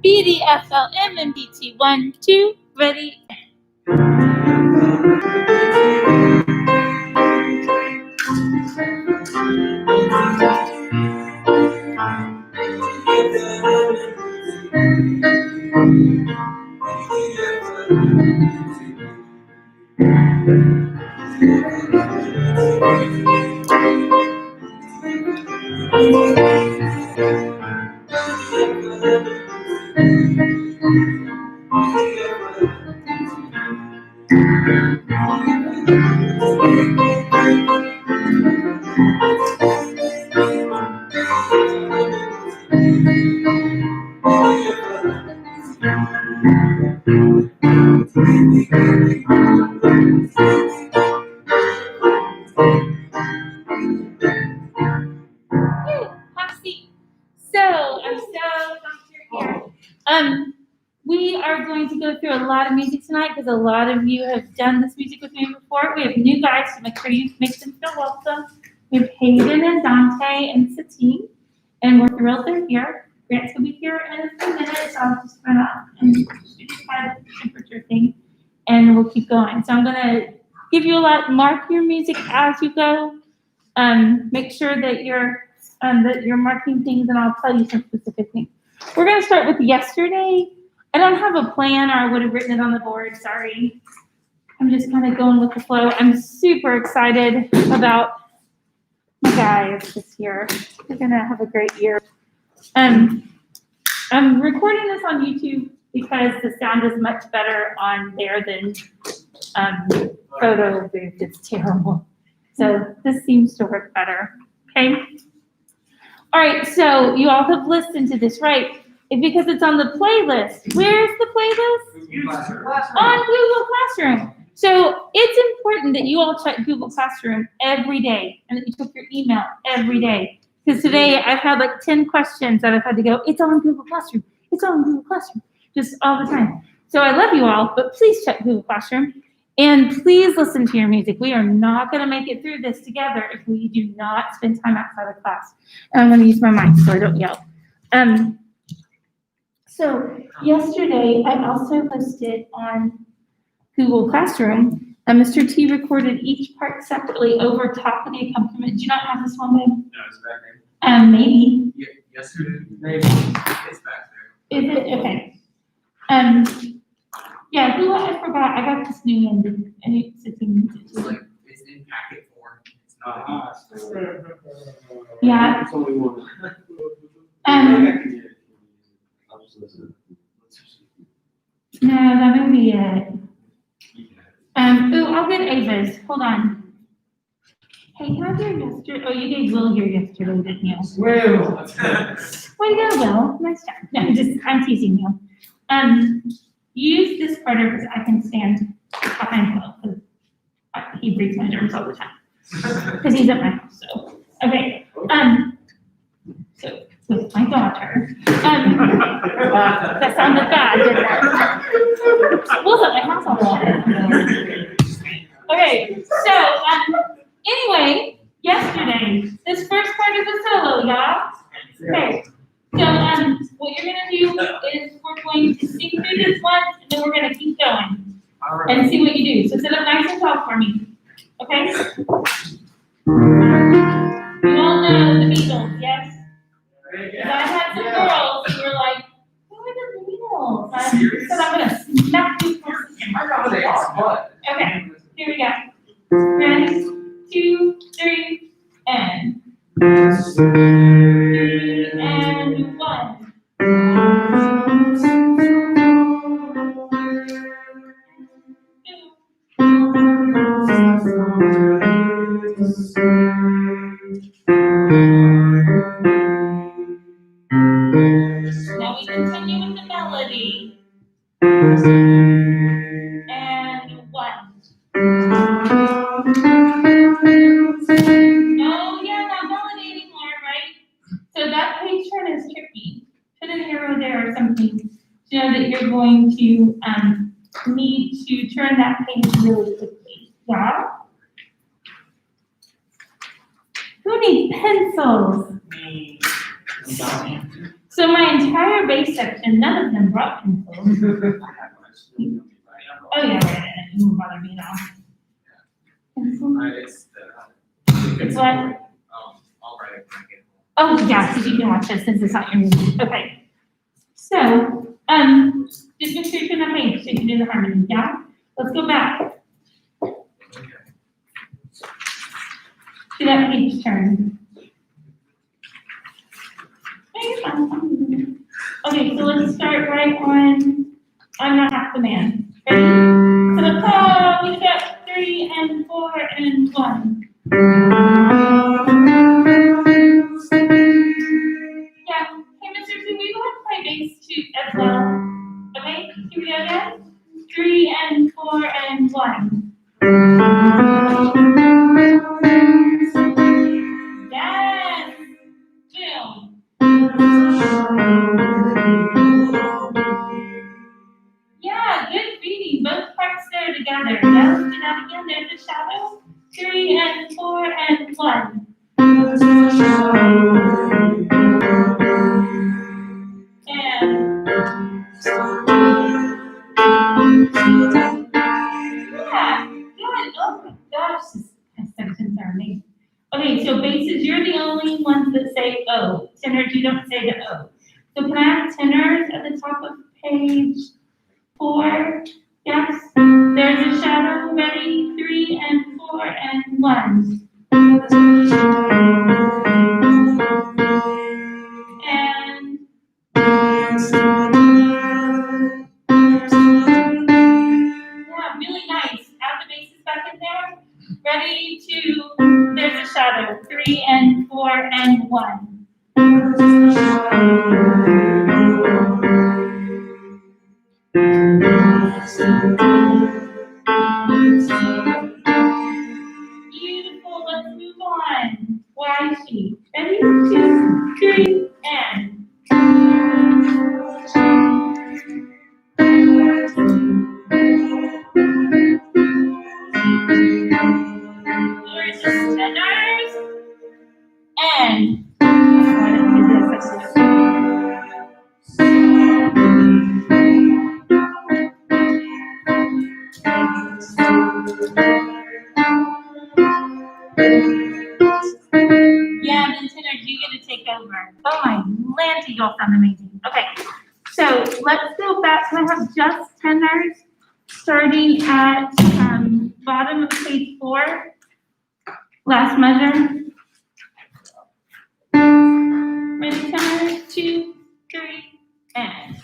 BDFLM and BT 1, 2, ready. So I'm so glad you're here. We are going to go through a lot of music tonight because a lot of you have done this music with me before. We have new guys, so make sure you make them feel welcome. We have Hayden and Dante and Satine, and we're thrilled they're here. Grant's gonna be here in a few minutes. I'll just run out and just have the temperature thing, and we'll keep going. So I'm gonna give you a lot. Mark your music as you go. Make sure that you're marking things, and I'll tell you some specific things. We're gonna start with yesterday. I don't have a plan, or I would have written it on the board. Sorry. I'm just kind of going with the flow. I'm super excited about my guys this year. They're gonna have a great year. I'm recording this on YouTube because the sound is much better on there than photo booth. It's terrible. So this seems to work better. Okay. All right. So you all have listened to this, right? Because it's on the playlist. Where's the playlist? On Google Classroom. So it's important that you all check Google Classroom every day and that you check your email every day. Because today I've had like 10 questions that I've had to go, it's on Google Classroom. It's on Google Classroom. Just all the time. So I love you all, but please check Google Classroom. And please listen to your music. We are not going to make it through this together if we do not spend time outside of class. And I'm going to use my mic so I don't yell. So yesterday, I also posted on Google Classroom, Mr. T recorded each part separately over top of the accompaniment. Do you not have this one, babe? No, it's back there. Maybe. Yeah, yesterday, maybe. It's back there. Is it? Okay. Yeah, I forgot. I got this new one, and it's sitting. It's like, it's in packet form. It's not. Yeah. It's only one. No, that may be it. I'll get Ava's. Hold on. Hey, can I hear yesterday? Oh, you gave Will here yesterday, didn't you? Well. Way to go, Will. Nice job. No, I'm teasing you. Use this partner because I can stand behind Will because he breathes my germs all the time. Because he's at my house, so. Okay. So with my daughter. That sounded bad, didn't it? Will's at my house all the time. Okay, so anyway, yesterday, this first part is a solo, y'all. Okay. So what you're gonna do is we're going to sing through this once, and then we're gonna keep going and see what you do. So sit up nice and tall for me. Okay? You all know the Beatles, yes? I had some girls who were like, who are the Beatles? I said I'm gonna smack you first. I know who they are, but. Okay, here we go. Ready? 2, 3, and 1. Now we continue with the melody. And 1. Oh yeah, not melody anymore, right? So that page turn is tricky. Put an arrow there or something to know that you're going to need to turn that page really quickly. Yeah? Who needs pencils? So my entire bass section, none of them brought pencils. I have one. Oh yeah, right, it won't bother me at all. Pencil? It's the. It's what? I'll write it when I get home. Oh yeah, so you can watch this since it's not your movie. Okay. So, just make sure you turn the page so you can do the harmony. Yeah. Let's go back. Do that page turn. Okay, so let's start right on I'm Not Half the Man. Ready? To the top, we got 3 and 4 and 1. Yeah, hey Mr. C, we will play bass too as well. Okay, here we go again. 3 and 4 and 1. Yes. Boom. Yeah, good reading. Both parts there together. Now let's do that again. There's a shadow. 3 and 4 and 1. And yeah, good. Oh my gosh, these sections are amazing. Okay, so basses, you're the only ones that say O. Tenors, you don't say the O. So can I have tenors at the top of page 4? Yes. There's a shadow. Ready? 3 and 4 and 1. And yeah, really nice. Add the basses back in there. Ready? 2. There's a shadow. 3 and 4 and 1. Beautiful. Let's move on. Why is she? Ready? 2, 3, and. Yours is tenors. And. Yeah, then tenors, you get to take over. Oh my Lanty, y'all sound amazing. Okay, so let's go back. Can I have just tenors starting at bottom of page 4? Last measure. Ready, tenors? 2, 3, and.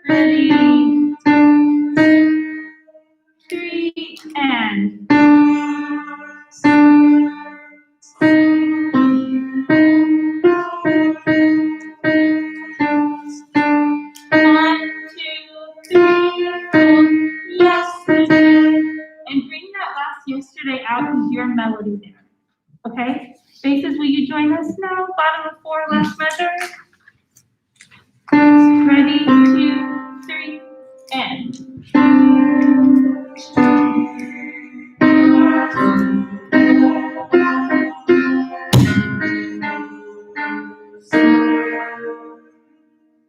Ready, 3, and. 1, 2, 3, 4. Yes. And bring that last yesterday out with your melody there. Okay? Basses, will you join us now? Bottom of 4, last measure. Ready, 2, 3, and.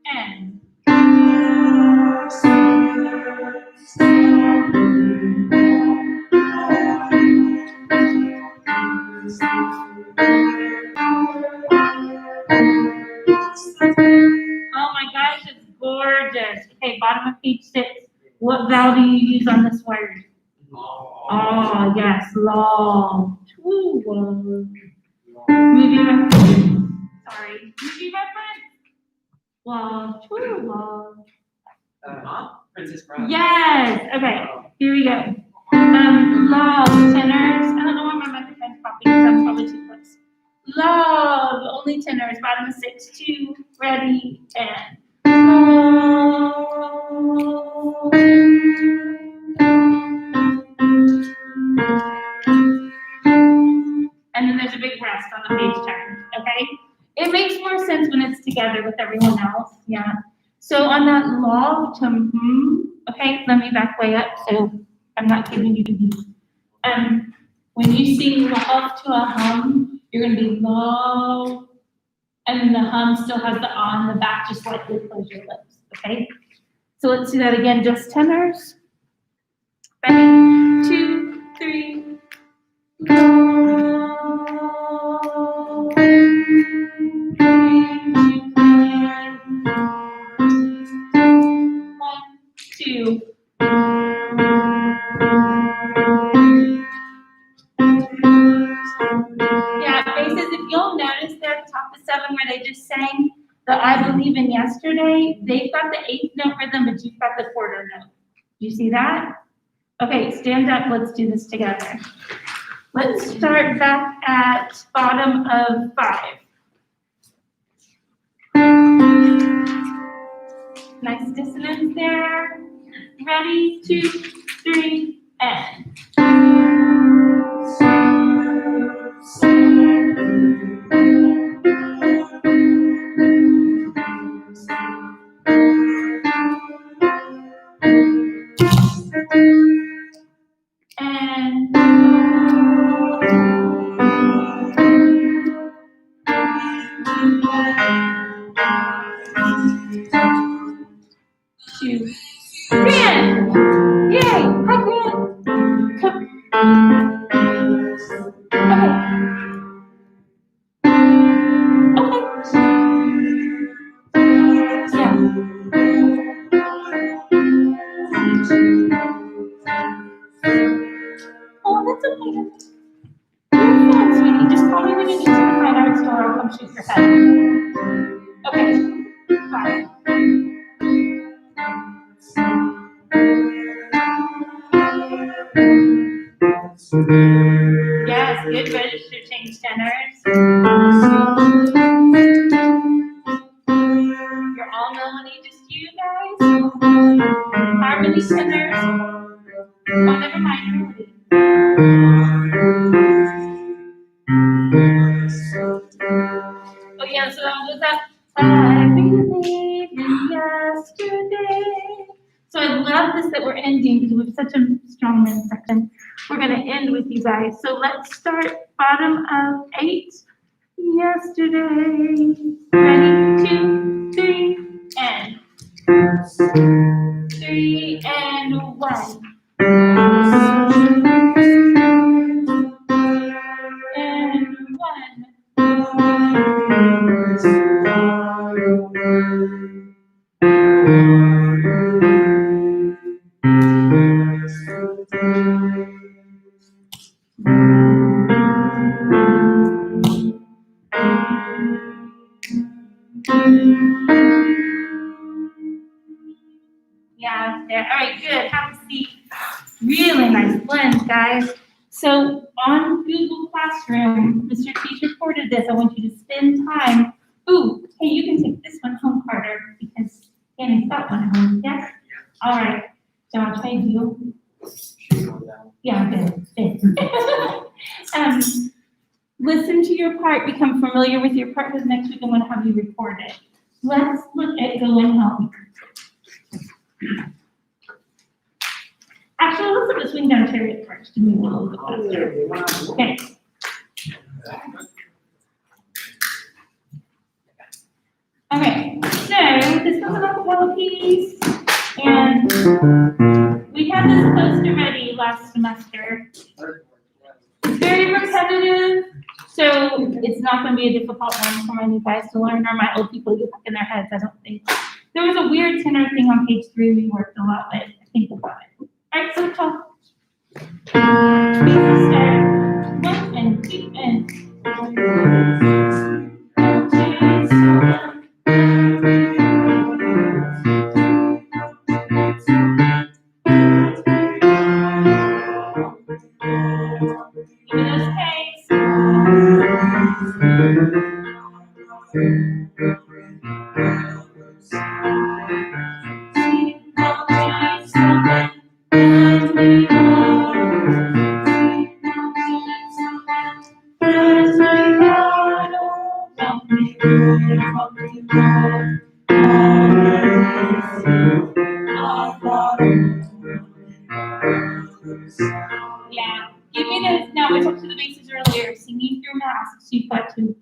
And. Oh my gosh, it's gorgeous. Okay, bottom of page 6. What vowel do you use on this word? Oh, yes, long. Move your reference. Sorry. Move your reference. Long, long. Princess Bride. Yes. Okay, here we go. Love, tenors. I don't know why my microphone's popping, so I'm probably too close. Love, only tenors, bottom of 6, 2, ready, and. And then there's a big rest on the page turn, okay? It makes more sense when it's together with everyone else, yeah. So on that love to okay, let me back way up so I'm not giving you these. When you sing up to a hum, you're gonna be low, and the hum still has the on in the back, just slightly close your lips, okay? So let's do that again, just tenors. Ready? 2, 3. One, two. Yeah, basses, if you'll notice there at the top of 7 where they just sang the I Believe in Yesterday, they've got the 8th note rhythm, but you've got the quarter note. Do you see that? Okay, stand up, let's do this together. Let's start back at bottom of 5. Nice dissonance there. Ready, 2, 3, and. And 2. Grand! Yay! Hi, Grand! Come. Okay. Yeah. Oh, that's okay. You're fine, sweetie. Just call me when you get to the fine art store. I'll come shoot your head. Okay. Bye. Yes, good register change tenors. You're all melody, just you guys. Harmony tenors. Oh, never mind, melody. Oh yeah, so that was that. I believe in yesterday. So I love this that we're ending because we have such a strong main section. We're gonna end with you guys. So let's start bottom of 8. Yesterday. Ready? 2, 3, and 3 and 1. And 1. Yeah, there. All right, good. Have a seat. Really nice blend, guys. So on Google Classroom, Mr. Teacher recorded this. I want you to spend time. Ooh, hey, you can take this one home, Carter, because Annie's got one at home. Yes? All right. So I'll trade you. Yeah, good. Listen to your part. Become familiar with your part, because next week I'm going to have you record it. Let's look at going home. Actually, let's look at swing down chariot first to move a little bit faster. Okay. Okay, so this was an acapella piece, and we had this poster ready last semester. It's very repetitive, so it's not going to be a difficult one for my new guys to learn, or my old people to get back in their heads, I don't think. There was a weird tenor thing on page 3 we worked a lot with. I think about it. All right, so talk. Start 1 and 2 and. Give me those K's. Yeah, give me those. Now we're talking so you've got to,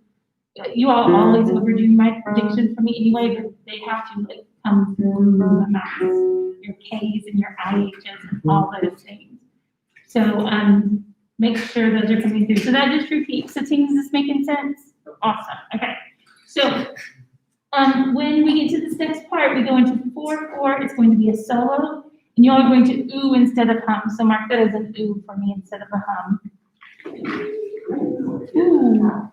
you all always overdo my diction for me anyway, but they have to like come through the mouth, your K's and your IHs and all those things. So, make sure those are coming through. So that just repeats. So things is making sense? Awesome. Okay. So, when we get to this next part, we go into 4/4. It's going to be a solo, and you all are going to ooh instead of hum. So mark that as an ooh for me instead of a hum. Ooh.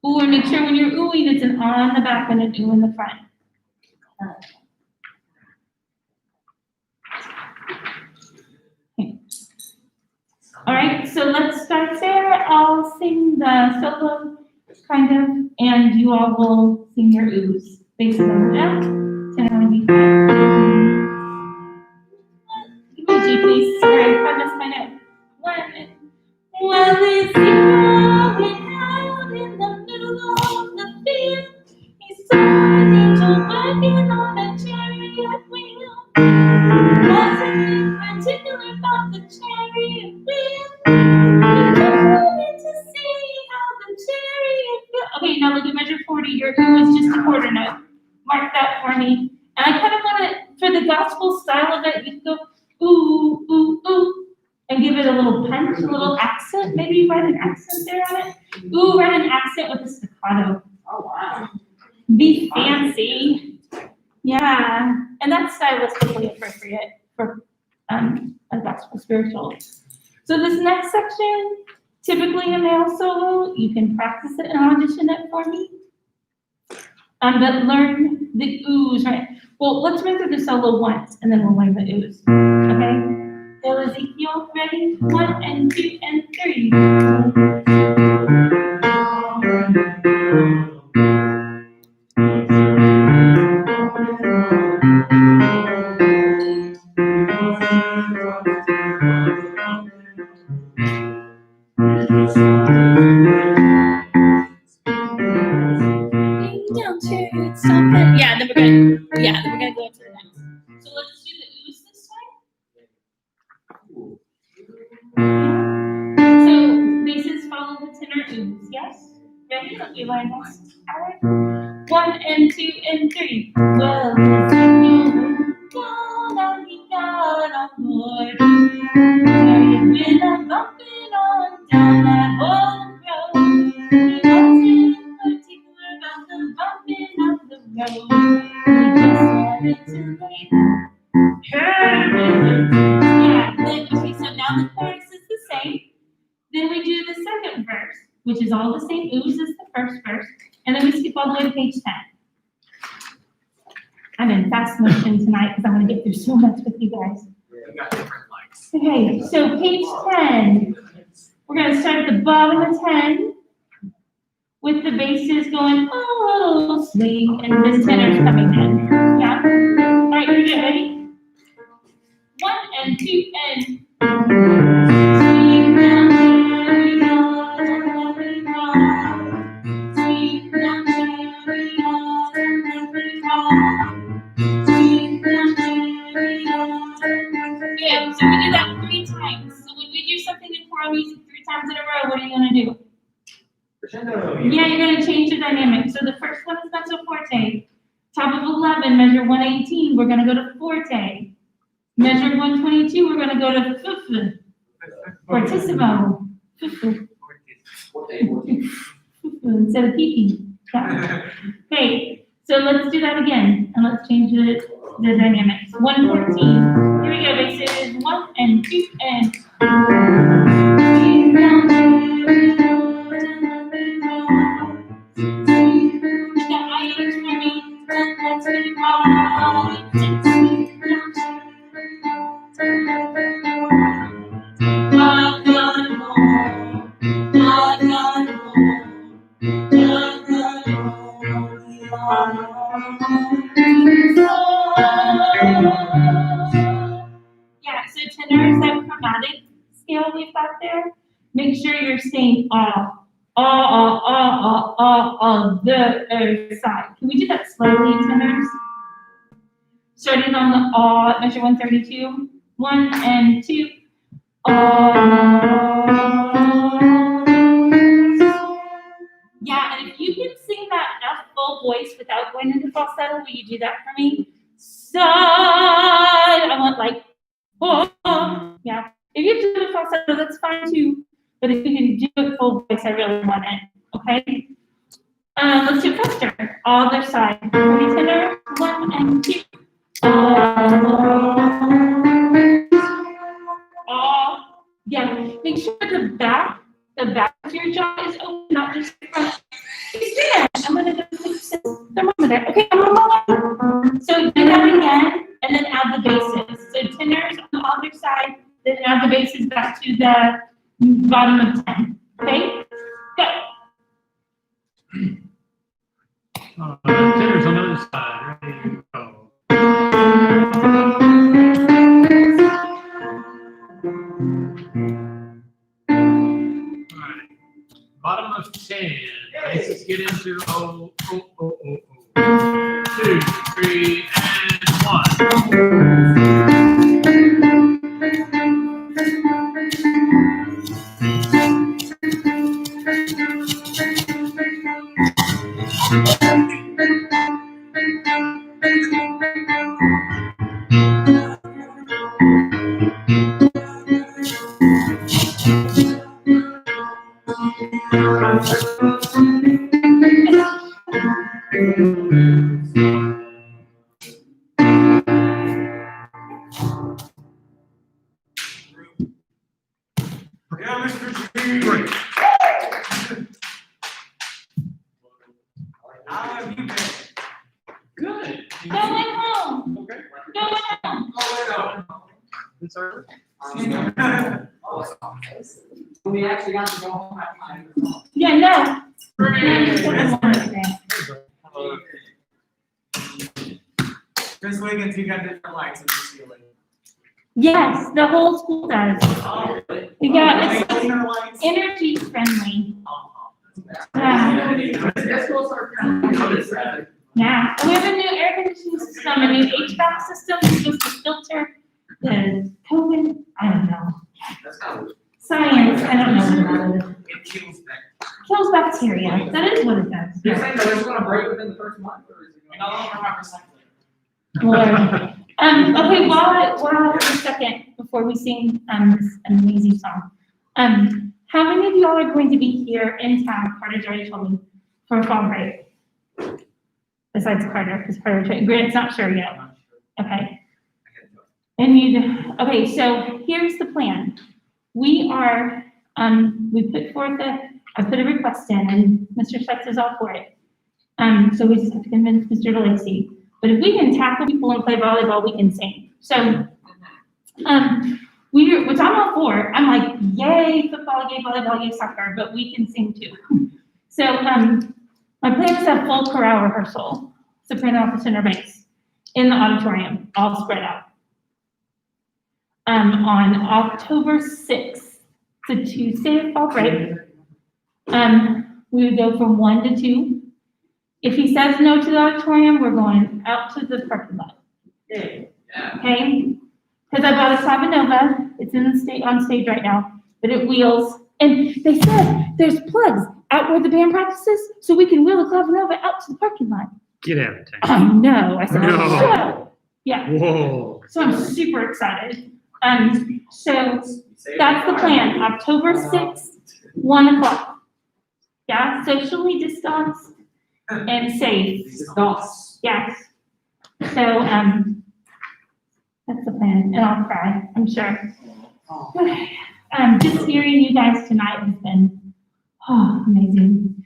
Ooh, and make sure when you're oohing, it's an on in the back and an ooh in the front. Okay. All right, so let's start there. I'll sing the solo, kind of, and you all will sing your oohs. Bass is on the F, tenor on the B flat. Give me a G, please. Sorry, I missed my note. Well, it's going out in the middle of the field. He saw an angel working on a chariot wheel. Wasn't particular about the chariot wheel. He just wanted to see how the chariot feels. Okay, now look at measure 40. Your ooh is just a quarter note. Mark that for me. And I kind of want it, for the gospel style of it, you can go ooh, ooh, ooh. And give it a little punch, a little accent. Maybe you write an accent there on it. Ooh, write an accent with a staccato. Oh, wow. Be fancy. Yeah. And that's stylistically appropriate for a gospel spiritual. So this next section, typically a male solo, you can practice it and audition it for me. But learn the oohs, right? Well, let's run through the solo once and then we'll learn the oohs. Okay? So Ezekiel, ready? 1 and 2 and 3. Yeah, then we're gonna go to the next. So let's do the oohs this time. So bases follow the tenor oohs, yes? Ready? Let me line this. Alright. 1 and 2 and 3. Well, he got on board. With a bumping on down that old road. He wasn't particular about the bumping of the road. He just wanted to lay yeah, okay, so now the chorus is the same. Then we do the second verse, which is all the same oohs as the first verse. And then we skip all the way to page 10. I'm in fast motion tonight because I want to get through so much with you guys. You got different likes. Okay, so page 10. We're going to start at the bottom of 10 with the basses going, oh, swing, and the tenor's coming in. Yeah? All right, here we go. Ready? 1 and 2 and swing down, carry on, every round. Swing down, carry on, every round. Swing down, carry on. Good. So we do that 3 times. So when we do something in choral music 3 times in a row, what are you gonna do? Crescendo. Yeah, you're gonna change the dynamic. So the first one is mezzo forte. Top of 11, measure 118, we're gonna go to forte. Measure 122, we're gonna go to fufu. Fortissimo. Fufu. Fufu instead of kiki. Yeah. Okay, so let's do that again, and let's change the dynamics. 114. Here we go, basses. 1 and 2 and. Yeah, so tenors, that chromatic scale we've got there, make sure you're saying the side. Can we do that slowly, tenors? Starting on the measure 132. 1 and 2. can sing that F full voice without going into falsetto, will you do that for me? Side. I want like, oh, yeah. If you do it falsetto, that's fine too. But if you can do it full voice, I really want it. Okay. Let's do faster. Other side. Ready, tenor? 1 and 2. Yeah. Make sure the back of your jaw is open, not just the front. Stand. I'm gonna go fix this thermometer. Okay, I'm gonna so do that again, and then add the basses. So tenors on the other side, then add the basses back to the bottom of 10. Okay, go. Tenors on the other side. Ready, go. Alright. Bottom of 10. Let's get into oh. 2, 3, and Yeah, Mr. G. Great. How have you been? Good. Going home. Okay. Going home. It's all We actually got to go home at 9. Yeah, no. Miss Wiggins, you got different lights in the ceiling. Yes, the whole school does. Oh, Yeah, it's cleaner lights. energy friendly. This will start coming. Yeah, and we have a new air conditioning system, a new HVAC system, it's supposed to filter the COVID, I don't know. That's kind of. Science, I don't know what that is. It kills that. Kills bacteria, that is what it does. You're saying that it's gonna break within the first month, or is it We going? no longer have recycling. Lord. Okay, while I have a second before we sing this amazing song. How many of y'all are going to be here in town, Carter's already told me, for fall break? Besides Carter, because Grant's not sure yet. Okay. And okay, so here's the plan. We are, we put forth I put a request in and Mr. Schutz is all for it. So we just have to convince Mr. DeLacy. But if we can tackle people and play volleyball, we can sing. So, which I'm all for. I'm like, yay, football, yay, volleyball, yay, soccer, but we can sing too. So, my plan is to have full chorale rehearsal, soprano, alto, tenor, bass, in the auditorium, all spread out. On October 6th, it's a Tuesday of fall break. We would go from 1 to 2. If he says no to the auditorium, we're going out to the parking lot. Yeah. Okay? Because I bought a Savanova. It's on stage right now, but it wheels. And they said there's plugs out where the band practices, so we can wheel the Clavinova out to the parking lot. Get out of town. I know. I said, No. "Sure." Yeah. Whoa. So I'm super excited. So that's the plan. October 6th, 1 o'clock. Yeah, socially distanced and safe. Dots. Yes. So, that's the plan, and I'll cry, I'm sure. Just hearing you guys tonight has been, amazing.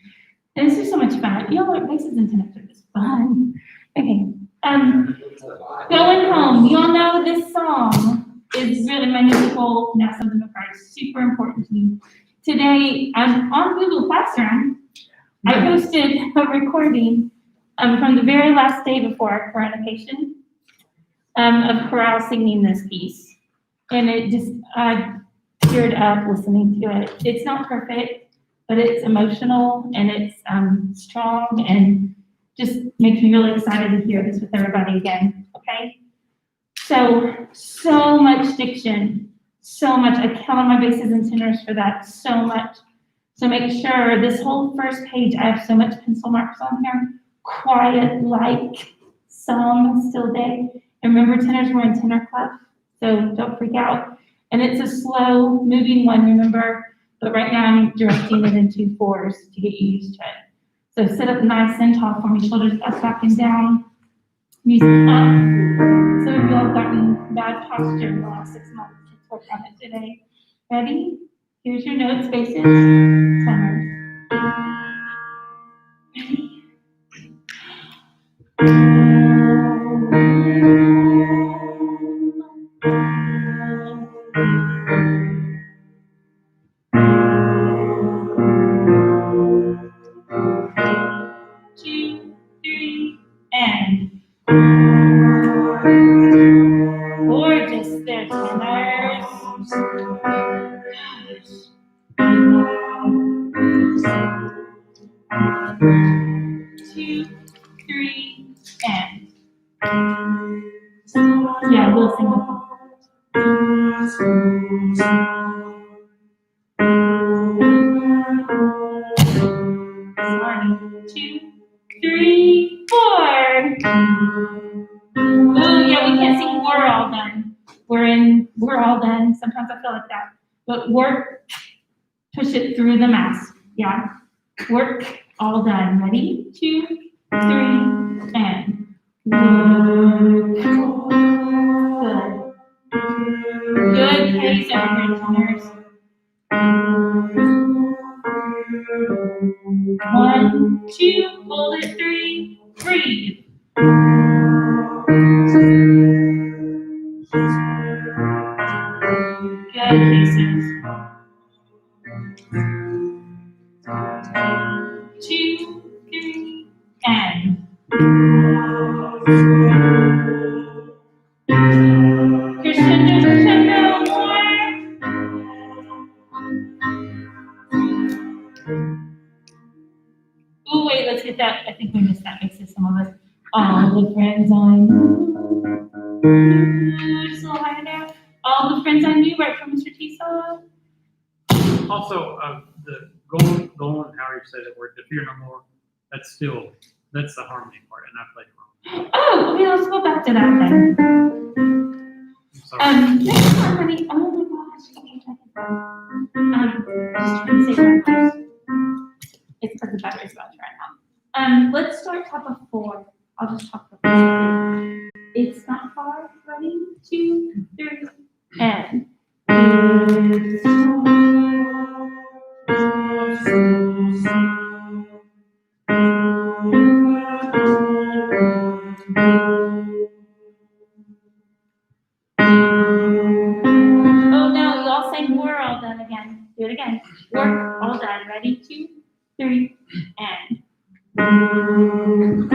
And it's just so much fun. Y'all are places and tenors are just fun. Okay, going home. Y'all know this song is really my musical, now something of ours, super important to me. Today, on Google Classroom, I posted a recording from the very last day before our coronation of chorale singing this piece. And it just, I teared up listening to it. It's not perfect, but it's emotional and it's strong and just makes me really excited to hear this with everybody again, okay? So much diction, so much. I count on my basses and tenors for that, so much. So make sure this whole first page, I have so much pencil marks on here. Quiet, like some still day. And remember, tenors were in tenor clef, so don't freak out. And it's a slow moving one, remember? But right now I'm directing it in 2/4 to get you used to it. So sit up nice and tall for me, shoulders up, back and down. Music up. Some of you all have gotten bad posture in the last 6 months. Let's work on it today. Ready? Here's your notes, bases, tenors. Ready? 2, 3, and gorgeous there, tenors. Gosh. 2, 3, and yeah, we'll sing with you. Sorry. 2, 3, 4. Oh yeah, we can't sing we're all done. We're all done. Sometimes I feel like that. But work, push it through the mask. Yeah. Work, all done. Ready? 2, 3, and work. Good. Good pace over here, tenors. 1, 2, hold it, 3, breathe. Good paces. 2, 3, and crescendo, crescendo, more. Oh wait, let's get that. I think we missed that mix of some of us. All the friends I knew. Just a little higher there. All the friends I knew, right from Mr. Tisa. Also, the golden, however you say that word, the fear no more, that's the harmony part, and I played wrong. Oh, okay, let's go back to that then. I'm sorry. Next time, honey. Oh my gosh, give me a second. Just trying to save my voice. It's because the battery's about to run out. Let's start top of 4. I'll just talk the first. It's not far. Ready? 2, 3, and. Oh no, you all sang we're all done again. Do it again. Work, all done. Ready? 2, 3, and. 1,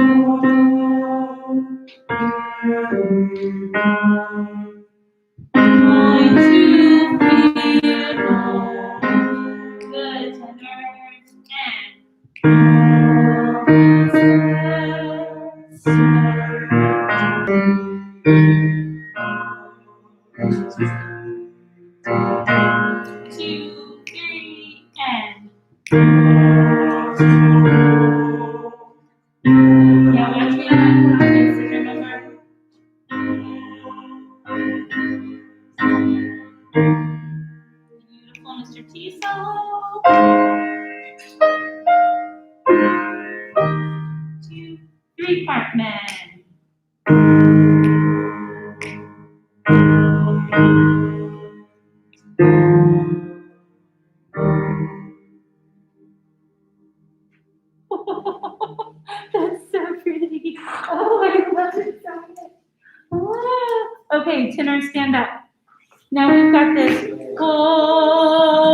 2, 3, good tenors, and. 2, 3, and. Yeah, watch me on that basis, remember? Beautiful, Mr. T solo. 2, 3, Parkman. That's so pretty. Oh, I love it so much. Ah. Okay, tenor, stand up. Now we've got this. Oh,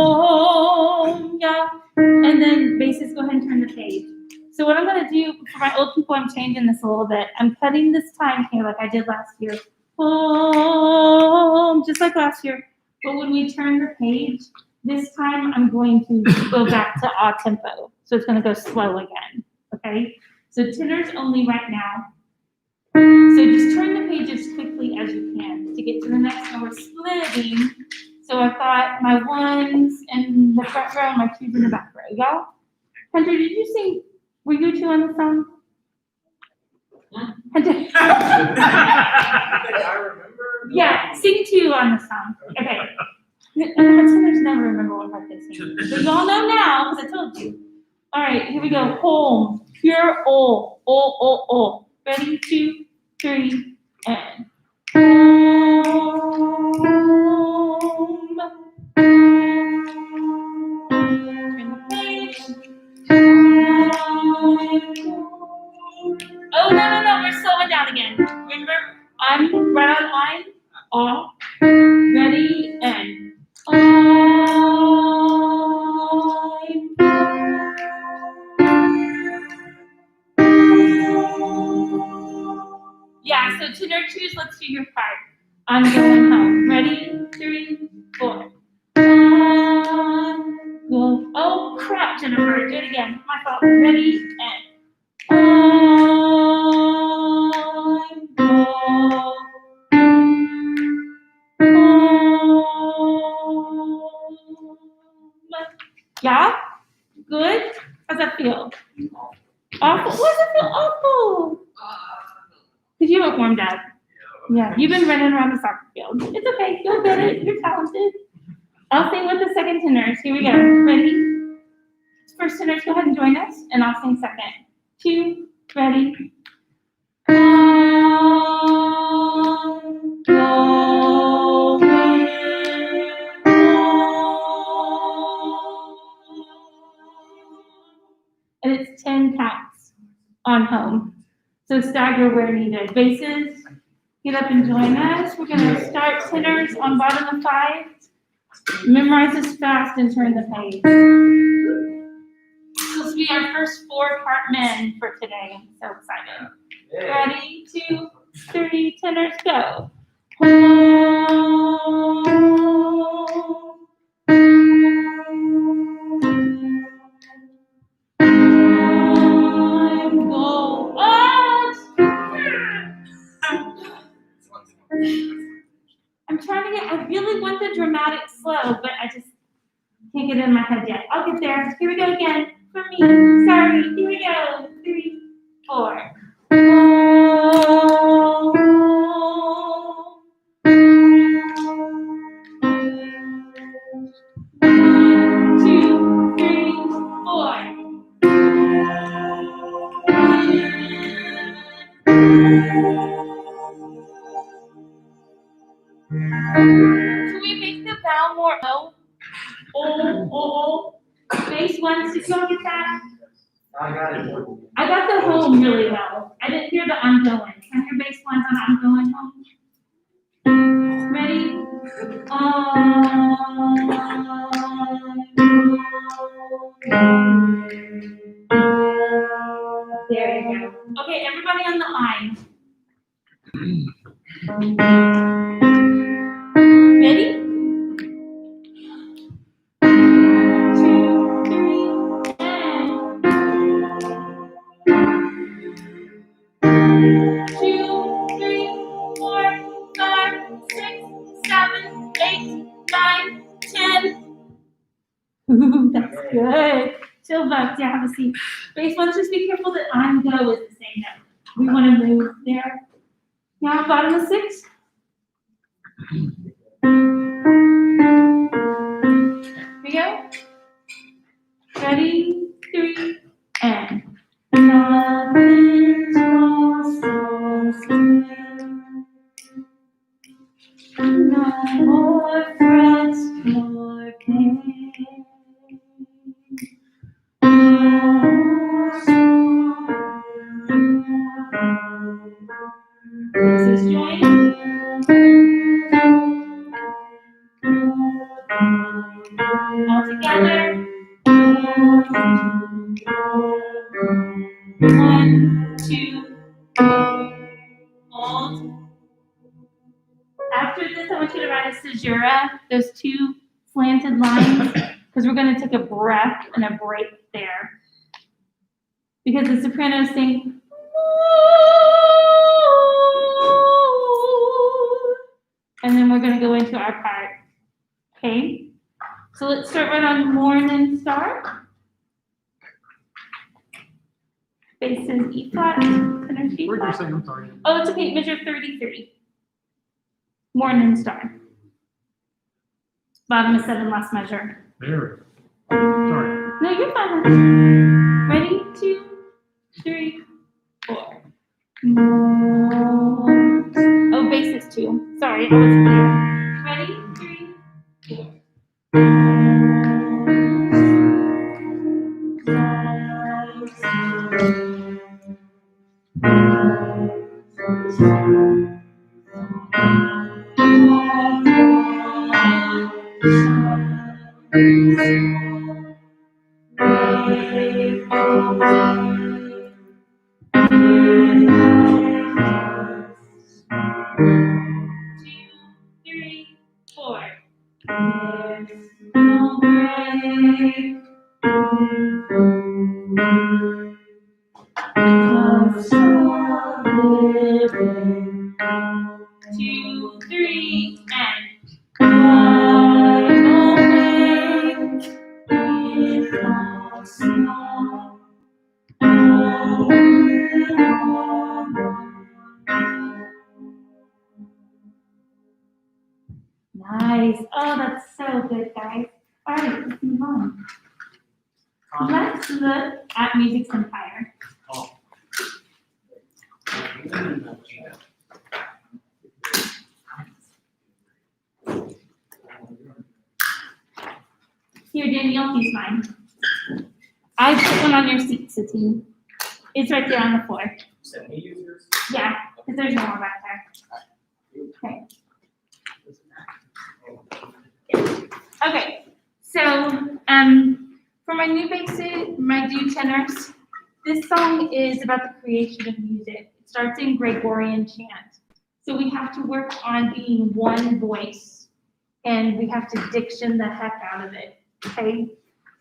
yeah. And then basses, go ahead and turn the page. So what I'm going to do for my old people, I'm changing this a little bit. I'm cutting this time here like I did last year. Oh, just like last year. But when we turn the page, this time I'm going to go back to a tempo. So it's going to go slow again. Okay? So tenors only right now. So just turn the page as quickly as you can to get to the next one. We're splitting. So I've got my ones in the front row and my twos in the back row. Y'all? Hunter, did you sing? Were you two on the song? Hunter? I remember. Yeah, sing two on the song. Okay. And singers never remember what part they sing. But y'all know now, because I told you. All right, here we go. Home. Pure O. Ready? 2, 3, and. Home. Turn the page. Oh, no. We're slowing down again. Remember, I'm right on line. All. Ready, and. Yeah, so tenor twos, let's do your part. I'm going home. Ready? 3, 4. Go. Oh, crap, Jennifer. Do it again. My fault. Ready, and. Yeah? Good? How's that feel? Awful? Why does it feel awful? Because you haven't warmed up. Yeah, you've been running around the soccer field. It's okay. You'll get it. You're talented. I'll sing with the second tenors. Here we go. Ready? First tenors, go ahead and join us, and I'll sing second. 2, ready? And it's 10 counts on home. So stagger where needed. Basses, get up and join us. We're going to start tenors on bottom of 5. Memorize this fast and turn the page. This will be our first 4-part men for today. I'm so excited. Ready, 2, 3, tenors, go. I'm trying to get, I really want the dramatic slow, but I just can't get it in my head yet. I'll get there. Here we go again. For me. Sorry. Here we go. 3, 4. 2, 3, 4. Can we make the vowel more O? O. Bass ones, did y'all get that? I got it. I got the home really well. I didn't hear the I'm going. Can you hear bass ones on I'm going home? Ready? There you go. Okay, everybody on the line. Ready? 2, 3, and 2, 3, 4, 5, 6, 7, 8, 9, 10. Ooh, that's good. Chill bugs, yeah, have a seat. Bass ones, just be careful that I'm go is the same note. We want to move there. Now, bottom of 6. Here we go. Ready, 3, and. Nothing's possible. No more frets, more pain. This is join. All together. 1, 2, hold. After this, I want you to write a caesura, those 2 slanted lines, because we're going to take a breath and a break there. Because the sopranos sing, and then we're going to go into our part. Okay, so let's start right on Morning Star. Bass is E flat, tenor G Where'd you flat. say, I'm sorry? Oh, it's okay, measure 33. Morning Star. Bottom of 7, last measure. There. Sorry. No, you're fine. Ready? 2, 3, 4. Oh, bass is 2. Sorry, I wasn't clear. Ready? 3, 4. Two, three, and one awake without snow. Nice. Oh, that's so good, guys. All right, let's move on. Let's look at Music's Empire. Here, Danielle, use mine. I put one on your seat, Satine. It's right there on the floor. Send me users. Yeah, because there's no more back there. Okay. Okay. So, for my new basic, my new tenors, this song is about the creation of music. It starts in Gregorian chant. So we have to work on being one voice, and we have to diction the heck out of it. Okay.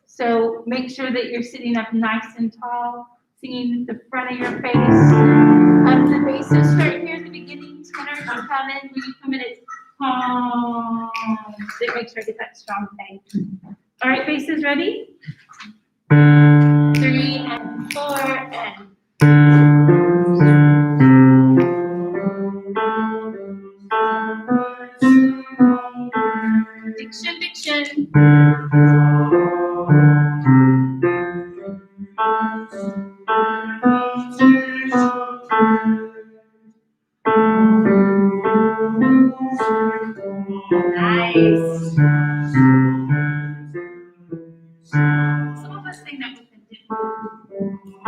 So make sure that you're sitting up nice and tall, singing the front of your face. The basses start here at the beginning. Tenors will come in. When you come in, it's calm. Then make sure I get that strong thing. All right, basses ready? 3 and 4 and. Diction, diction. Nice. Some of us sing that with them too. Keep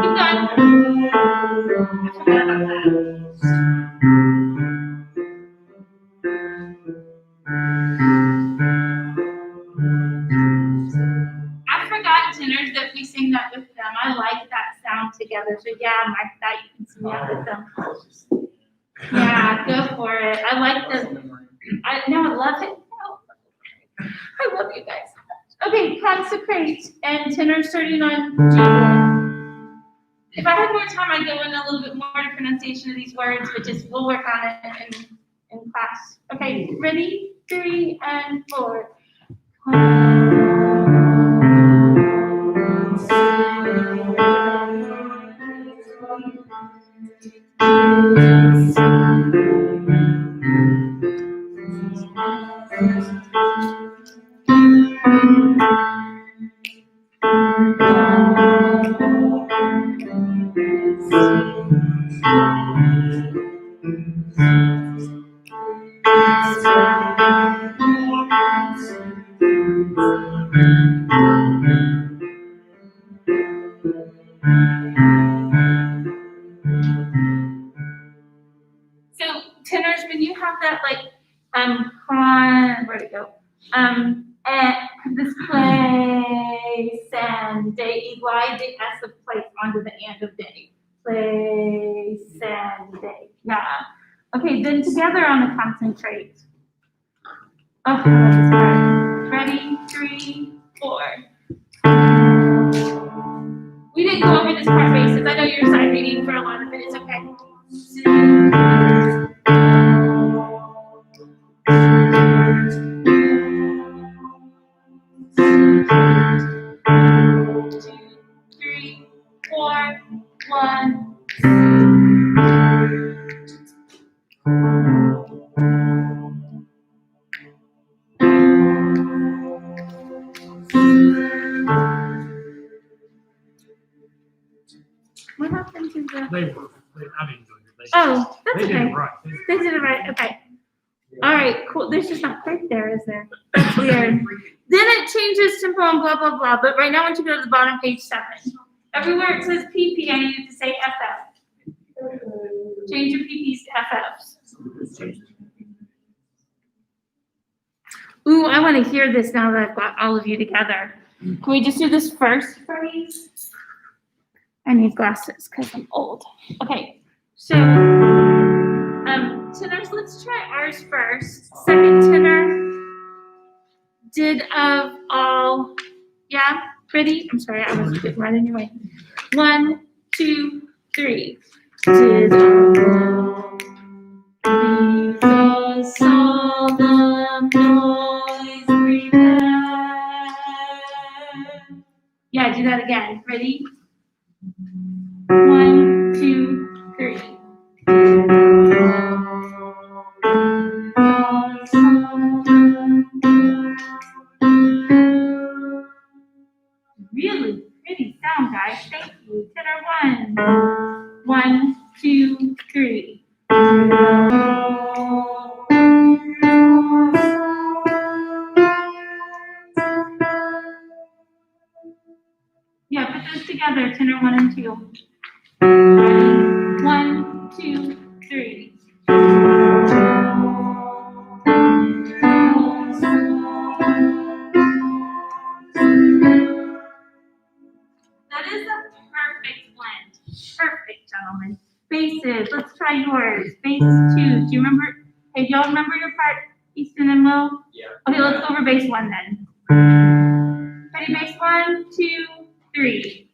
going. I forgot about that. I forgot, tenors, that we sing that with them. I like that sound together. So yeah, like that, you can sing that with them. Yeah, go for it. I like the. I love it. I love you guys. Okay, consecrate and tenor starting on G. If I had more time, I'd go in a little bit more to pronunciation of these words, but just we'll work on it in class. Okay, ready? 3 and 4. So tenors, when you have that where'd it go? This place and day, you glide the S of place onto the and of day. Place and day. Yeah. Okay, then together on the concentrate. Oh, I love this part. Ready? 3, 4. We didn't go over this part basis. I know you're side reading for a lot of it. It's okay. 4, 1. What happened to the? They were, I didn't do it. They- Oh, that's They did okay. it right. They did it right. Okay. All right, cool. There's just not quite there, is there? That's weird. Then it changes tempo and blah, blah, blah. But right now, I want you to go to the bottom, page 7. Everywhere it says PP, I need you to say FF. Change your PPs to FFs. Ooh, I want to hear this now that I've got all of you together. Can we just do this first phrase? I need glasses because I'm old. Okay, so tenors, let's try ours first. Second tenor, did of all, yeah, ready? I'm sorry, I was getting right in your way. 1, 2, 3. Did all the solemn noise prepare? Yeah, do that again. Ready? 1, 2, 3. Really pretty sound, guys. Thank you. Tenor 1. 1, 2, 3. Yeah, put those together. Tenor 1 and 2. 1, 2, 3. That is a perfect blend. Perfect, gentlemen. Basses. Let's try yours. Bass 2. Do you remember? Hey, do y'all remember your part, Easton and Mo? Yeah. Okay, let's go over bass 1 then. Ready, bass 1, 2, 3.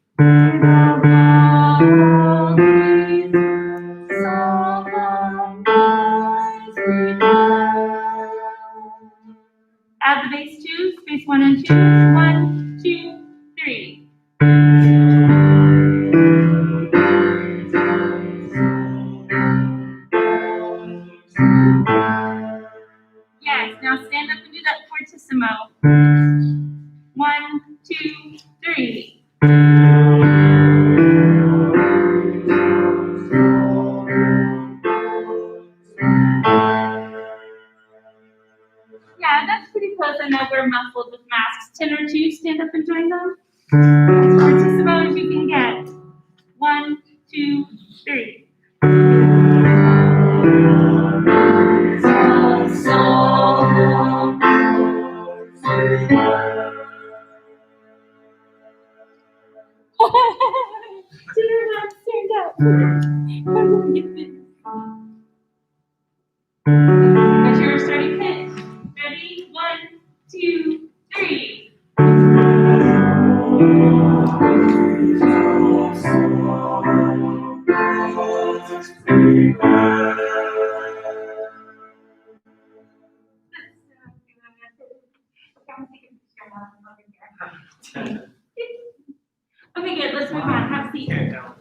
Add the bass 2, bass 1 and 2. 1, 2, 3. Yes, now stand up and do that fortissimo. 1, 2, 3. Yeah, that's pretty close. I know we're muffled with masks. Tenor 2, stand up and join them. As fortissimo as you can get. 1, 2, 3. Stand up. That's your starting pitch. Ready? 1, 2, 3. Okay, good. Let's move on. Have a seat.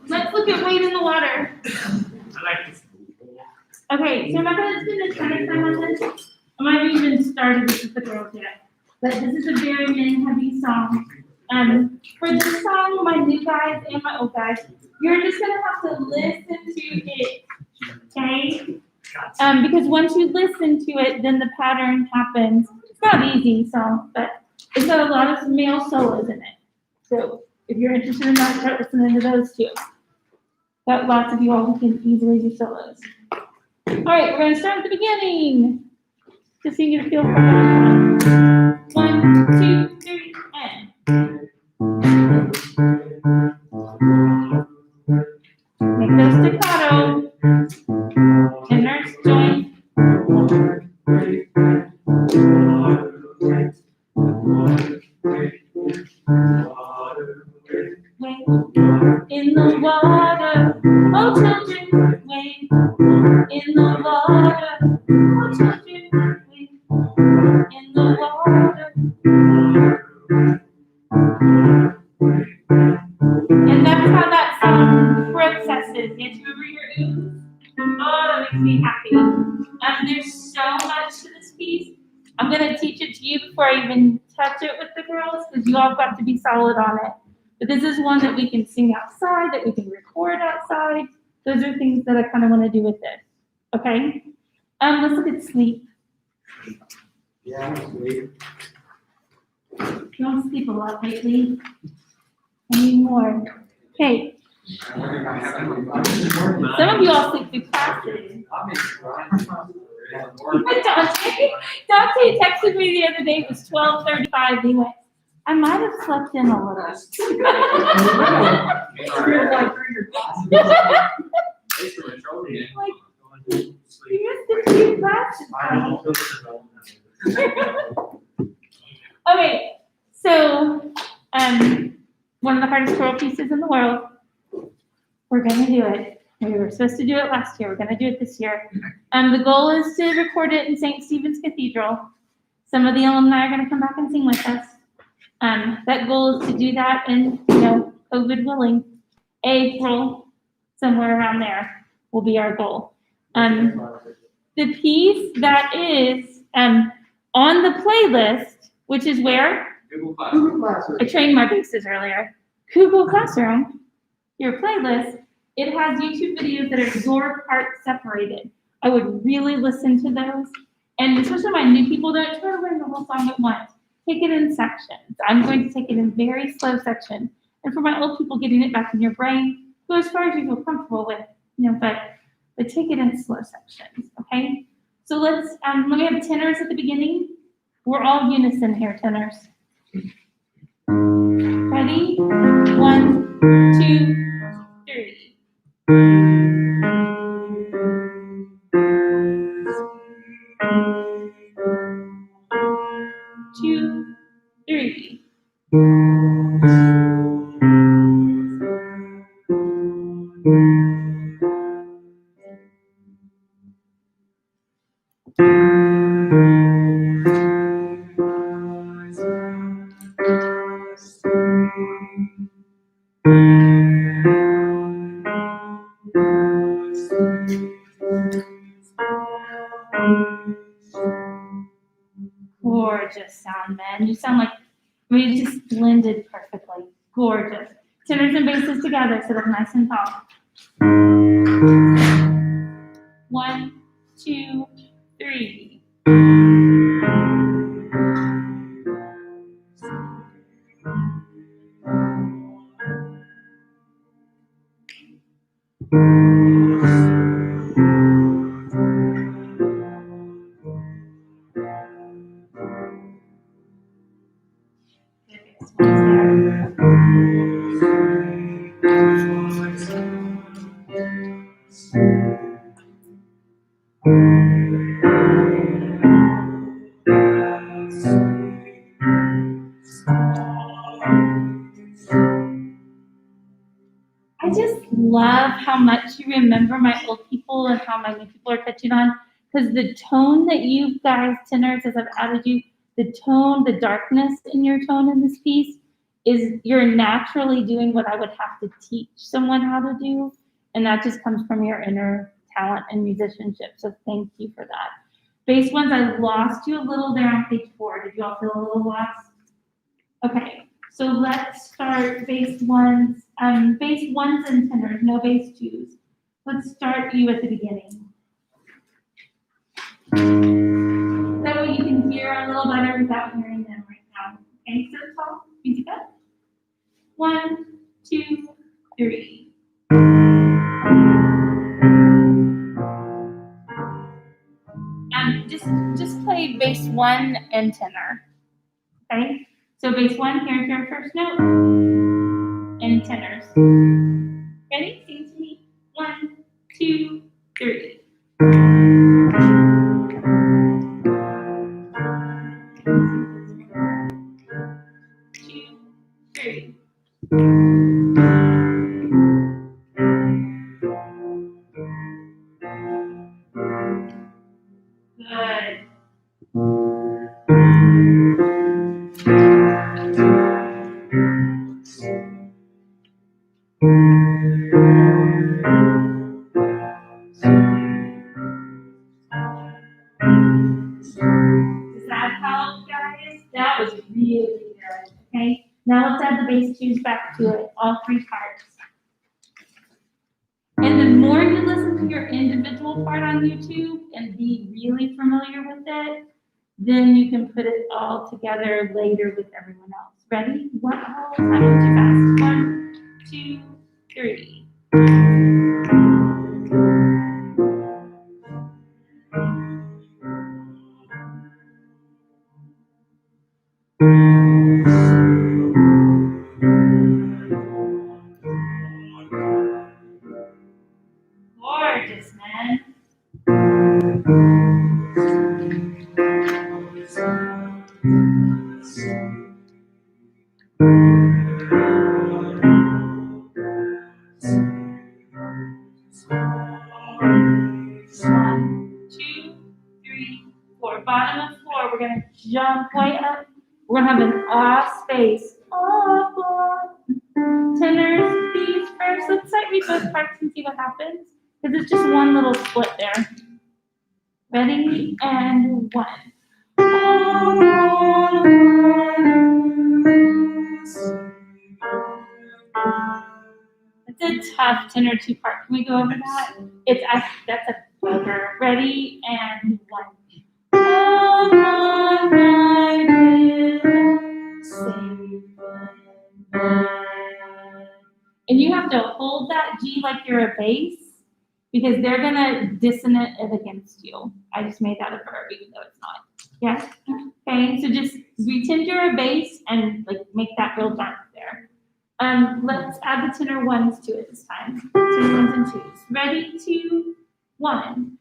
Let's look at weight in the water. I like this. Okay, so remember let's do the tenor time on this. I might have even started this with the girls yet, but this is a very men-heavy song. For this song, my new guys and my old guys, you're just gonna have to listen to it, okay? Because once you listen to it, then the pattern happens. It's not an easy song, but it's got a lot of male solos in it. So if you're interested in that, start listening to those too. Got lots of you all who can easily do solos. All right, we're gonna start at the beginning. Just so you get a feel for it. 1, 2, 3, and. Make those staccato. Tenors join. Wait in the water, oh children, wait in the water, oh children, wait in the water. And that's how that classes. Yes, you remember your oohs? Oh, that makes me happy. There's so much to this piece. I'm gonna teach it to you before I even touch it with the girls, because you all got to be solid on it. But this is one that we can sing outside, that we can record outside. Those are things that I kind of want to do with this. Okay? Let's look at sleep. Yeah, I'm asleep. You don't sleep a lot lately. I need more. Okay. Some of you all sleep through classes. Dante texted me the other day. It was 12:35. He went, I might have slept in a little. You missed a few classes. Okay, so one of the hardest choral pieces in the world. We're gonna do it. We were supposed to do it last year. We're gonna do it this year. The goal is to record it in St. Stephen's Cathedral. Some of the alumni are gonna come back and sing with us. That goal is to do that in, COVID willing, April, somewhere around there will be our goal. The piece that is on the playlist, which is where? Google Classroom. I trained my bases earlier. Google Classroom, your playlist, it has YouTube videos that are your part separated. I would really listen to those. And especially my new people, don't try to learn the whole song at once. Take it in sections. I'm going to take it in very slow sections. And for my old people, getting it back in your brain, go as far as you feel comfortable with, but take it in slow sections, okay? So let me have tenors at the beginning. We're all unison here, tenors. Ready? 1, 2, 3. Two, three. Gorgeous sound, man. You sound like, it just blended perfectly. Gorgeous. Tenors and basses together, sit up nice and tall. 1, 2, 3. I just love how much you remember my old people and how my new people are catching on. Because the tone that you guys, tenors, as I've added you, the tone, the darkness in your tone in this piece is you're naturally doing what I would have to teach someone how to do. And that just comes from your inner talent and musicianship. So thank you for that. Bass ones, I lost you a little there on page 4. Did you all feel a little lost? Okay, so let's start bass ones and tenors, no bass 2s. Let's start you at the beginning. That way you can hear a little better without hearing them right now. Okay, so tall, music up. 1, 2, 3. Just play bass 1 and tenor. Okay? So bass 1, here's your first note. And tenors. Ready? Sing to me. 1, 2, 3. 2, 3. Good. And the more you listen to your individual part on YouTube and be really familiar with it, then you can put it all together later with everyone else. Ready? One whole time too fast. 1, 2, 3. Gorgeous, man. One, 2, 3, 4. Bottom of 4. We're gonna jump way up. We're gonna have an ah space. Ah. Tenors, B's first. Let's start with both parts and see what happens. Because it's just one little split there. Ready? And 1. It's a tough tenor 2-part. Can we go over that? That's a bugger. Ready? And 1. And you have to hold that G like you're a bass because they're gonna dissonant it against you. I just made that a verb even though it's not. Yes? Okay, so just pretend you're a bass and like make that real dark there. Let's add the tenor 1s to it this time. Tenor 1s and 2s. Ready? 2, 1.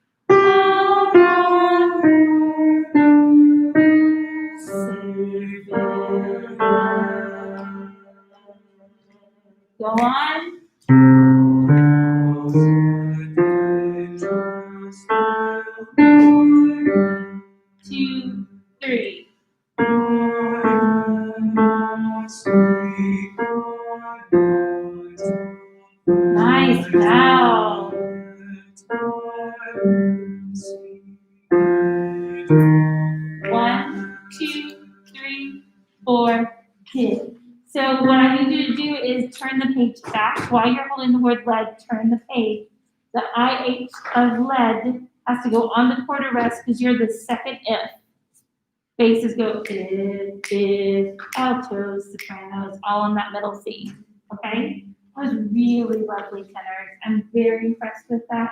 Go on. 2, 3. Nice bow. 1, 2, 3, 4, hit. So what I need you to do is turn the page back. While you're holding the word lead, turn the page. The IH of lead has to go on the quarter rest because you're the second if. Basses go if, altos, sopranos, all in that middle C. Okay? That was really lovely tenors. I'm very impressed with that.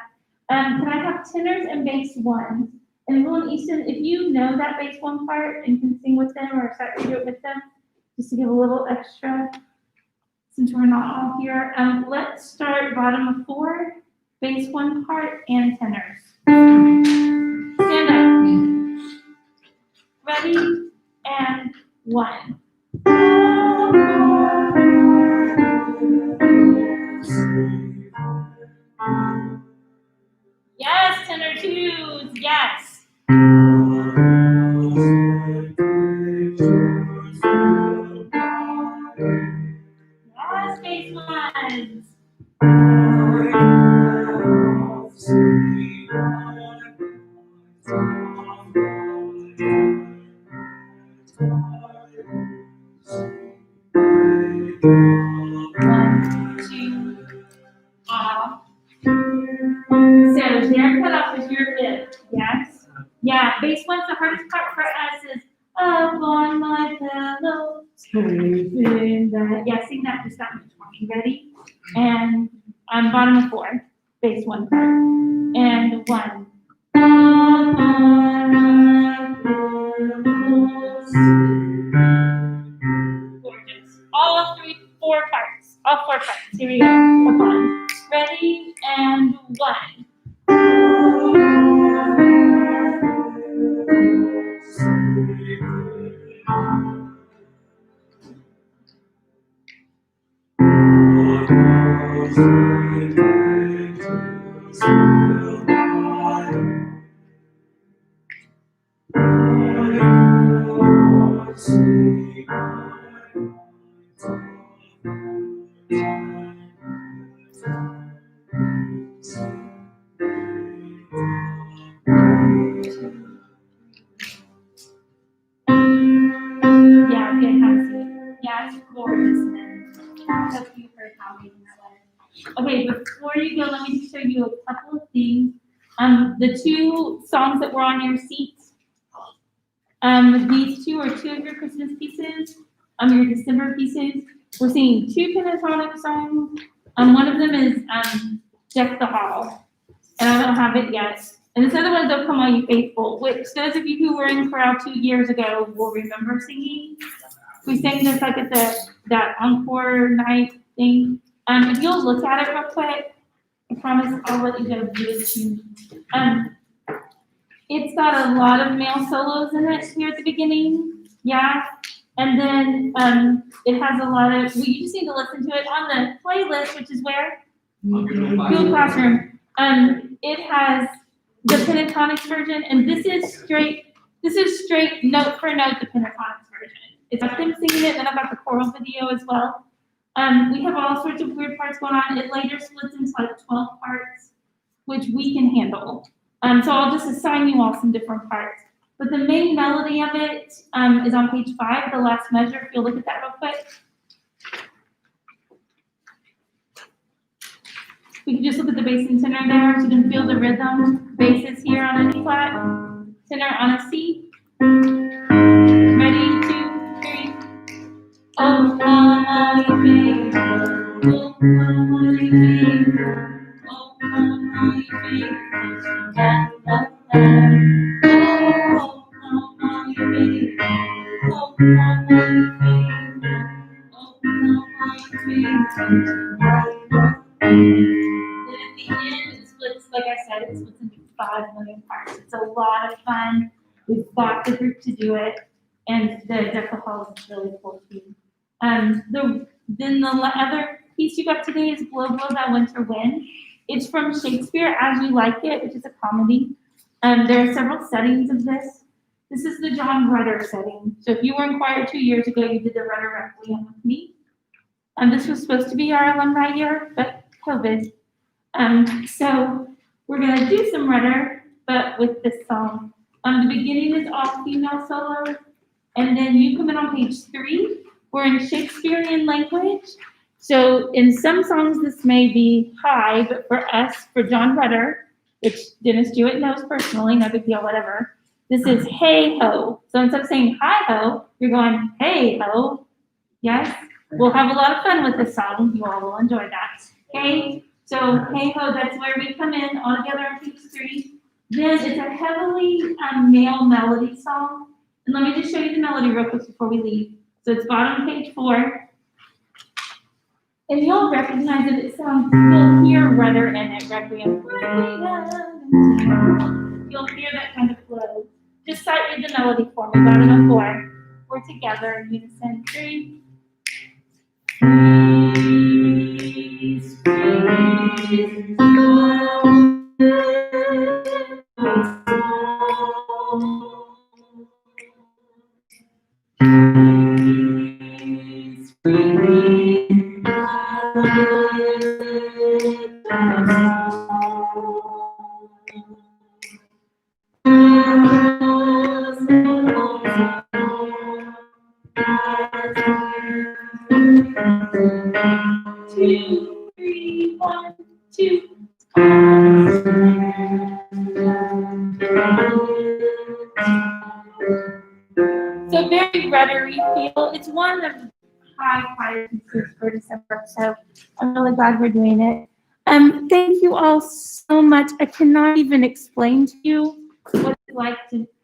Can I have tenors and bass 1s? And Will and Easton, if you know that bass 1 part and can sing with them or start to do it with them, just to give a little extra, since we're not all here. Let's start bottom of 4, bass 1 part, and tenors. Stand up. Ready? And 1. Yes, tenor 2s, yes. Yes, bass 1s. One, 2, off. So their cutoff is your if, yes? Yeah, bass 1's the hardest part for us is up on my pillow, sleeping that. Yeah, sing that just that much for me. Ready? And bottom of 4, bass 1 part. And 1. Gorgeous. All 4 parts. All 4 parts. Here we go. Come on. Ready? And 1. Yeah, good, Hansi. Yeah, it's gorgeous. And that's you for accommodating that way. Okay, before you go, let me just show you a couple of things. The two songs that were on your seats, these two are two of your Christmas pieces, your December pieces. We're singing two pentatonic songs. One of them is Deck the Hall, and I don't have it yet. And this other one is Oh Come All You Faithful, which those of you who were in chorale 2 years ago will remember singing. We sang this like at that encore night thing. If you'll look at it real quick, I promise I'll let you go do it too. It's got a lot of male solos in it here at the beginning, yeah. And then it has a lot of, well, you just need to listen to it on the playlist, which is where? Google Classroom. It has the pentatonics version, and this is straight note for note the pentatonics version. It's got them singing it, and I've got the choral video as well. We have all sorts of weird parts going on. It later splits into like 12 parts, which we can handle. So I'll just assign you all some different parts. But the main melody of it is on page 5, the last measure. If you'll look at that real quick. We can just look at the bass and tenor there, so you can feel the rhythm. Bass is here on an E flat, tenor on a C. Ready, 2, 3. Oh, my baby. Oh, my baby. Oh, my baby. La, la, la. Oh, my baby. Oh, my baby. Oh, my baby. Then at the end, it splits, like I said, it splits into 5 million parts. It's a lot of fun. We've got the group to do it, and the Deck the Hall is really cool too. Then the other piece you got today is Blow, Blow, Thou Winter Wind. It's from Shakespeare, As You Like It, which is a comedy. There are several settings of this. This is the John Rudder setting. So if you were in choir 2 years ago, you did the Rudder Requiem with me. This was supposed to be our alumni year, but COVID. So we're gonna do some Rudder, but with this song. The beginning is all female solos, and then you come in on page 3. We're in Shakespearean language. So in some songs this may be high, but for us, for John Rudder, which Dennis Jewett knows personally, no big deal, whatever. This is hey ho. So instead of saying hi ho, you're going hey ho. Yes? We'll have a lot of fun with this song. You all will enjoy that. Okay? So hey ho, that's where we come in all together on page 3. Then it's a heavily male melody song. And let me just show you the melody real quick before we leave. So it's bottom page 4. And you'll recognize it. It sounds, you'll hear Rudder in it, Requiem. You'll hear that kind of flow. Just start with the melody for me, bottom of 4. We're together in unison. 3. Please, please, Two, 3, 1, 2. So very ruddery feel. It's one of the high choir pieces for December, so I'm really glad we're doing it. Thank you all so much. I cannot even explain to you what it's like to